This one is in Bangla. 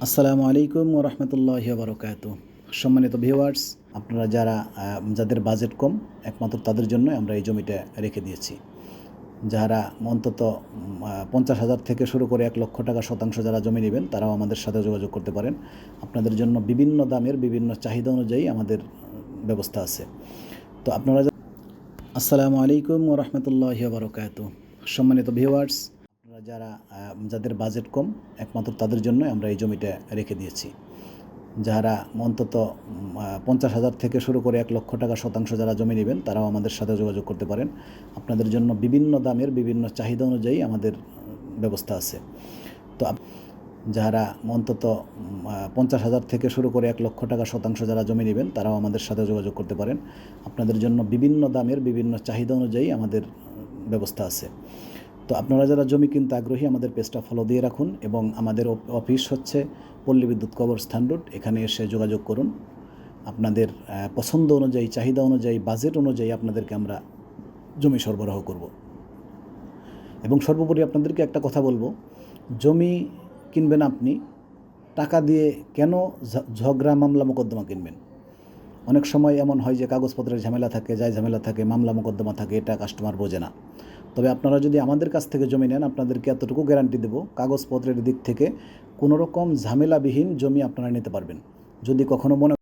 আসসালামু আলাইকুম ওয়া রাহমাতুল্লাহি ওয়া বারাকাতুহু। সম্মানিত ভিউয়ার্স, আপনারা যাদের বাজেট কম, একমাত্র তাদের জন্যই আমরা এই জমিটা রেখে দিয়েছি। যারা অন্তত ৫০,০০০ থেকে শুরু করে ১,০০,০০০ টাকা শতাংশ যারা জমি নেবেন, তারাও আমাদের সাথে যোগাযোগ করতে পারেন। আপনাদের জন্য বিভিন্ন দামের বিভিন্ন চাহিদা অনুযায়ী আমাদের ব্যবস্থা আছে। তো আসসালামু আলাইকুম ওয়া রাহমাতুল্লাহি ওয়া বারাকাতুহু। সম্মানিত ভিউয়ার্স, আপনারা যাদের বাজেট কম, একমাত্র তাদের জন্যই আমরা এই জমিটা রেখে দিয়েছি। যারা অন্তত ৫০,০০০ থেকে শুরু করে ১,০০,০০০ টাকা শতাংশ যারা জমি নেবেন, তারাও আমাদের সাথে যোগাযোগ করতে পারেন। আপনাদের জন্য বিভিন্ন দামের বিভিন্ন চাহিদা অনুযায়ী আমাদের ব্যবস্থা আছে। তো যারা অন্তত ৫০,০০০ থেকে শুরু করে ১,০০,০০০ টাকা শতাংশ যারা জমি নেবেন, তারাও আমাদের সাথে যোগাযোগ করতে পারেন। আপনাদের জন্য বিভিন্ন দামের বিভিন্ন চাহিদা অনুযায়ী আমাদের ব্যবস্থা আছে। তো আপনারা যারা জমি কিনতে আগ্রহী, আমাদের পেজটা ফলো দিয়ে রাখুন এবং আমাদের অফিস হচ্ছে পল্লী বিদ্যুৎ কবরস্থান রোড। এখানে এসে যোগাযোগ করুন। আপনাদের পছন্দ অনুযায়ী, চাহিদা অনুযায়ী, বাজেট অনুযায়ী আপনাদেরকে আমরা জমি সরবরাহ করব। এবং সর্বোপরি আপনাদেরকে একটা কথা বলবো, জমি কিনবেন আপনি, টাকা দিয়ে কেন ঝগড়া মামলা মোকদ্দমা কিনবেন? অনেক সময় এমন হয় যে কাগজপত্রের ঝামেলা থাকে, ঝামেলা থাকে, মামলা মোকদ্দমা থাকে, এটা কাস্টমার বোঝে না। তবে আপনারা যদি আমাদের কাছ থেকে জমি নেন, আপনাদেরকে এতটুকু গ্যারান্টি দেব, কাগজপত্রের দিক থেকে কোনো রকম ঝামেলাবিহীন জমি আপনারা নিতে পারবেন। যদি কখনো মনে